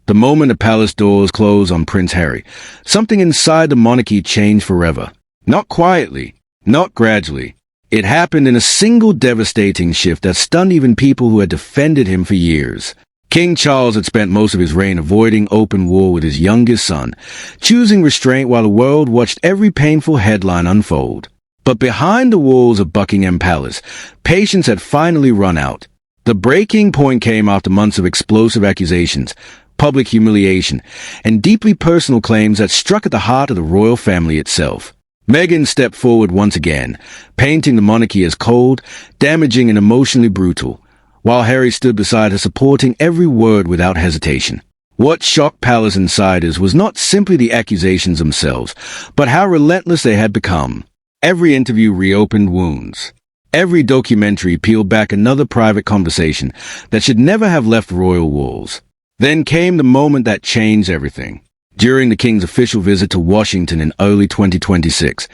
The moment the palace doors closed on Prince Harry, something inside the monarchy changed forever. Not quietly, not gradually. It happened in a single devastating shift that stunned even people who had defended him for years. King Charles had spent most of his reign avoiding open war with his youngest son, choosing restraint while the world watched every painful headline unfold. But behind the walls of Buckingham Palace, patience had finally run out. The breaking point came after months of explosive accusations, public humiliation, and deeply personal claims that struck at the heart of the royal family itself. Meghan stepped forward once again, painting the monarchy as cold, damaging, and emotionally brutal, while Harry stood beside her supporting every word without hesitation. What shocked palace insiders was not simply the accusations themselves, but how relentless they had become. Every interview reopened wounds. Every documentary peeled back another private conversation that should never have left royal walls. Then came the moment that changed everything. During the king's official visit to Washington in early 2026,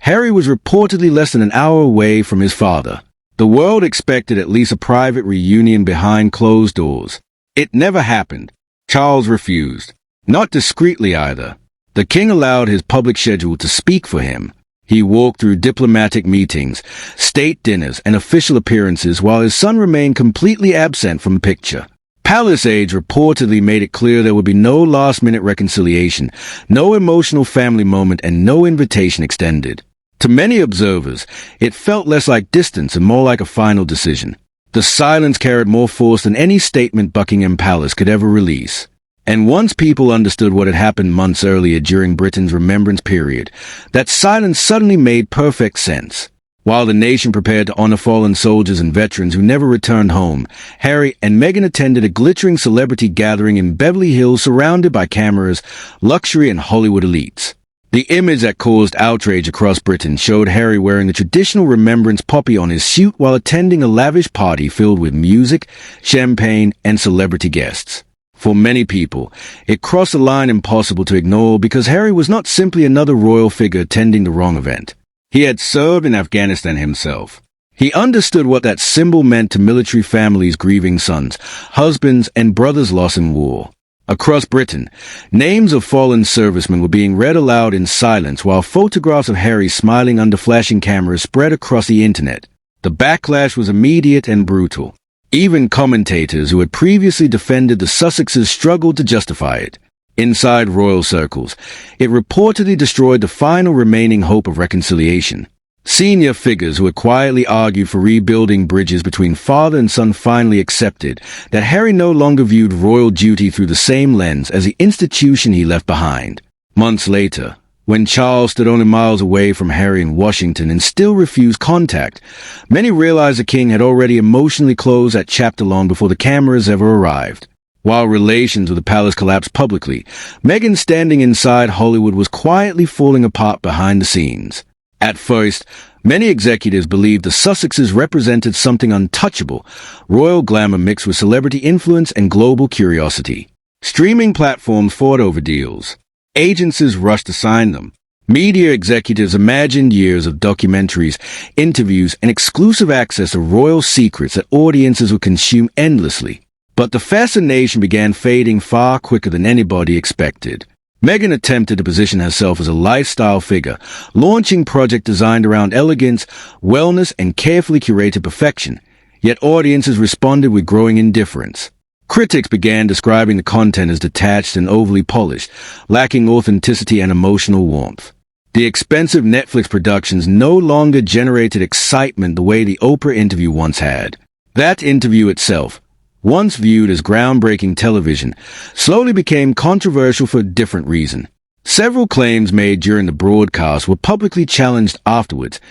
Harry was reportedly less than an hour away from his father. The world expected at least a private reunion behind closed doors. It never happened. Charles refused. Not discreetly either. The king allowed his public schedule to speak for him. He walked through diplomatic meetings, state dinners, and official appearances while his son remained completely absent from the picture. Palace aides reportedly made it clear there would be no last-minute reconciliation, no emotional family moment, and no invitation extended. To many observers, it felt less like distance and more like a final decision. The silence carried more force than any statement Buckingham Palace could ever release. And once people understood what had happened months earlier during Britain's Remembrance period, that silence suddenly made perfect sense. While the nation prepared to honor fallen soldiers and veterans who never returned home, Harry and Meghan attended a glittering celebrity gathering in Beverly Hills surrounded by cameras, luxury, and Hollywood elites. The image that caused outrage across Britain showed Harry wearing the traditional remembrance poppy on his suit while attending a lavish party filled with music, champagne, and celebrity guests. For many people, it crossed a line impossible to ignore because Harry was not simply another royal figure attending the wrong event. He had served in Afghanistan himself. He understood what that symbol meant to military families grieving sons, husbands, and brothers lost in war. Across Britain, names of fallen servicemen were being read aloud in silence while photographs of Harry smiling under flashing cameras spread across the internet. The backlash was immediate and brutal. Even commentators who had previously defended the Sussexes struggled to justify it. Inside royal circles, it reportedly destroyed the final remaining hope of reconciliation. Senior figures who had quietly argued for rebuilding bridges between father and son finally accepted that Harry no longer viewed royal duty through the same lens as the institution he left behind. Months later, when Charles stood only miles away from Harry in Washington and still refused contact, many realized the king had already emotionally closed that chapter long before the cameras ever arrived. While relations with the palace collapsed publicly, Meghan standing inside Hollywood was quietly falling apart behind the scenes. At first, many executives believed the Sussexes represented something untouchable, royal glamour mixed with celebrity influence and global curiosity. Streaming platforms fought over deals. Agencies rushed to sign them. Media executives imagined years of documentaries, interviews, and exclusive access to royal secrets that audiences would consume endlessly. But the fascination began fading far quicker than anybody expected. Meghan attempted to position herself as a lifestyle figure, launching projects designed around elegance, wellness, and carefully curated perfection. Yet audiences responded with growing indifference. Critics began describing the content as detached and overly polished, lacking authenticity and emotional warmth. The expensive Netflix productions no longer generated excitement the way the Oprah interview once had. That interview itself, once viewed as groundbreaking television, slowly became controversial for a different reason. Several claims made during the broadcast were publicly challenged afterwards,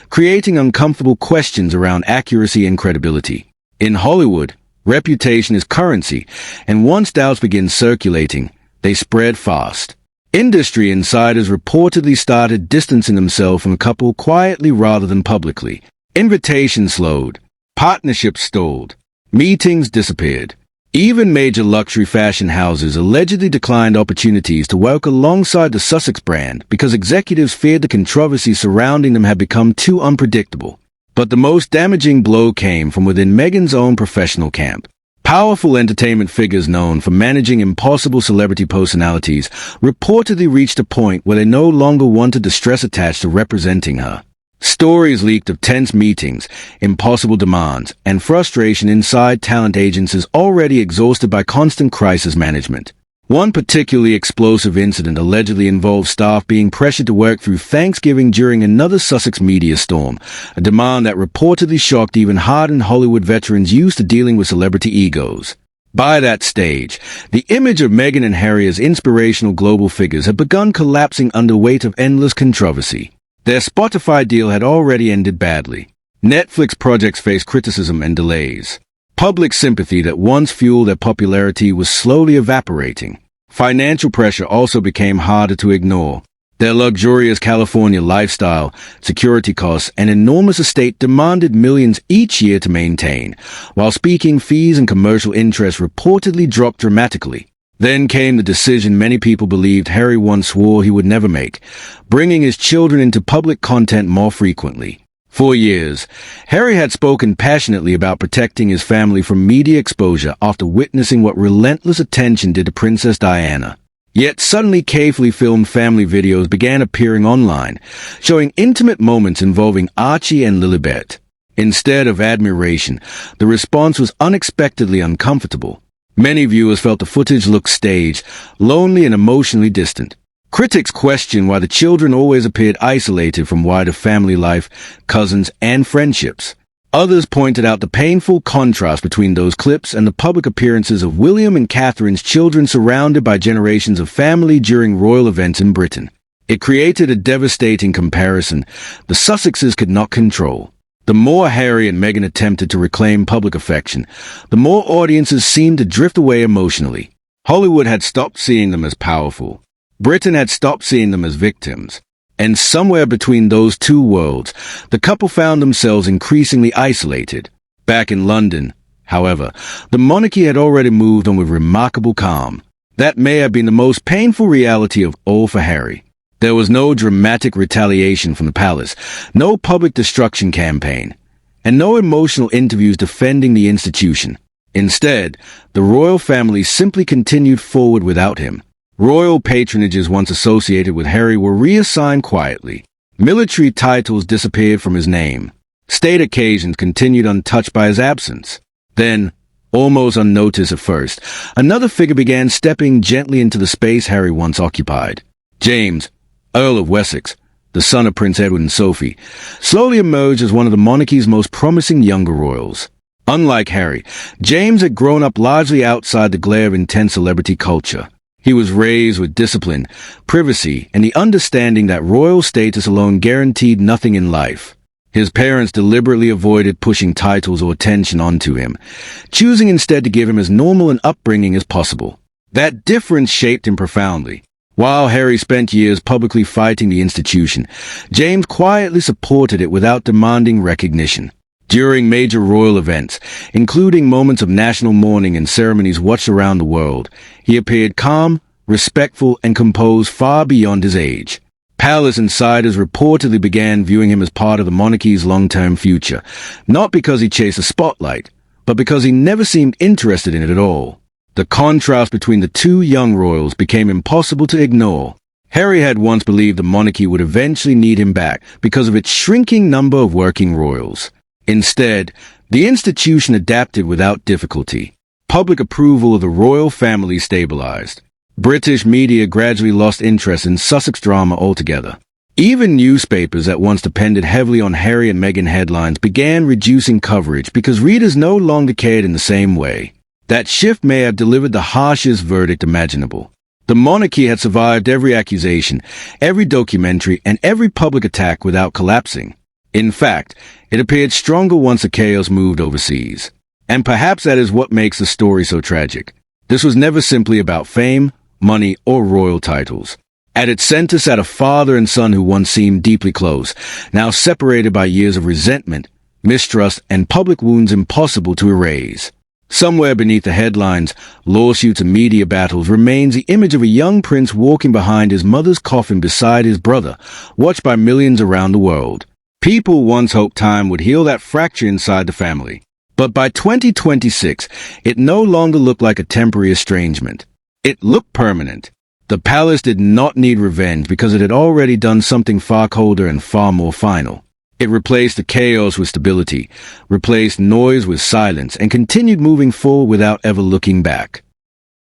creating uncomfortable questions around accuracy and credibility. In Hollywood, reputation is currency, and once doubts begin circulating, they spread fast. Industry insiders reportedly started distancing themselves from the couple quietly rather than publicly. Invitations slowed. Partnerships stalled. Meetings disappeared. Even major luxury fashion houses allegedly declined opportunities to work alongside the Sussex brand because executives feared the controversy surrounding them had become too unpredictable. But the most damaging blow came from within Meghan's own professional camp. Powerful entertainment figures known for managing impossible celebrity personalities reportedly reached a point where they no longer wanted the stress attached to representing her. Stories leaked of tense meetings, impossible demands, and frustration inside talent agencies already exhausted by constant crisis management. One particularly explosive incident allegedly involved staff being pressured to work through Thanksgiving during another Sussex media storm, a demand that reportedly shocked even hardened Hollywood veterans used to dealing with celebrity egos. By that stage, the image of Meghan and Harry as inspirational global figures had begun collapsing under weight of endless controversy. Their Spotify deal had already ended badly. Netflix projects faced criticism and delays. Public sympathy that once fueled their popularity was slowly evaporating. Financial pressure also became harder to ignore. Their luxurious California lifestyle, security costs, and enormous estate demanded millions each year to maintain, while speaking fees and commercial interests reportedly dropped dramatically. Then came the decision many people believed Harry once swore he would never make, bringing his children into public content more frequently. For years, Harry had spoken passionately about protecting his family from media exposure after witnessing what relentless attention did to Princess Diana. Yet suddenly carefully filmed family videos began appearing online, showing intimate moments involving Archie and Lilibet. Instead of admiration, the response was unexpectedly uncomfortable. Many viewers felt the footage looked staged, lonely and emotionally distant. Critics questioned why the children always appeared isolated from wider family life, cousins, and friendships. Others pointed out the painful contrast between those clips and the public appearances of William and Catherine's children surrounded by generations of family during royal events in Britain. It created a devastating comparison the Sussexes could not control. The more Harry and Meghan attempted to reclaim public affection, the more audiences seemed to drift away emotionally. Hollywood had stopped seeing them as powerful. Britain had stopped seeing them as victims. And somewhere between those two worlds, the couple found themselves increasingly isolated. Back in London, however, the monarchy had already moved on with remarkable calm. That may have been the most painful reality of all for Harry. There was no dramatic retaliation from the palace, no public destruction campaign, and no emotional interviews defending the institution. Instead, the royal family simply continued forward without him. Royal patronages once associated with Harry were reassigned quietly. Military titles disappeared from his name. State occasions continued untouched by his absence. Then, almost unnoticed at first, another figure began stepping gently into the space Harry once occupied. James, Earl of Wessex, the son of Prince Edward and Sophie, slowly emerged as one of the monarchy's most promising younger royals. Unlike Harry, James had grown up largely outside the glare of intense celebrity culture. He was raised with discipline, privacy, and the understanding that royal status alone guaranteed nothing in life. His parents deliberately avoided pushing titles or attention onto him, choosing instead to give him as normal an upbringing as possible. That difference shaped him profoundly. While Harry spent years publicly fighting the institution, James quietly supported it without demanding recognition. During major royal events, including moments of national mourning and ceremonies watched around the world, he appeared calm, respectful, and composed far beyond his age. Palace insiders reportedly began viewing him as part of the monarchy's long-term future, not because he chased the spotlight, but because he never seemed interested in it at all. The contrast between the two young royals became impossible to ignore. Harry had once believed the monarchy would eventually need him back because of its shrinking number of working royals. Instead, the institution adapted without difficulty. Public approval of the royal family stabilized. British media gradually lost interest in Sussex drama altogether. Even newspapers that once depended heavily on Harry and Meghan headlines began reducing coverage because readers no longer cared in the same way. That shift may have delivered the harshest verdict imaginable. The monarchy had survived every accusation, every documentary, and every public attack without collapsing. In fact, it appeared stronger once the chaos moved overseas. And perhaps that is what makes the story so tragic. This was never simply about fame, money, or royal titles. At its center sat a father and son who once seemed deeply close, now separated by years of resentment, mistrust, and public wounds impossible to erase. Somewhere beneath the headlines, lawsuits and media battles remains the image of a young prince walking behind his mother's coffin beside his brother, watched by millions around the world. People once hoped time would heal that fracture inside the family. But by 2026, it no longer looked like a temporary estrangement. It looked permanent. The palace did not need revenge because it had already done something far colder and far more final. It replaced the chaos with stability, replaced noise with silence, and continued moving forward without ever looking back.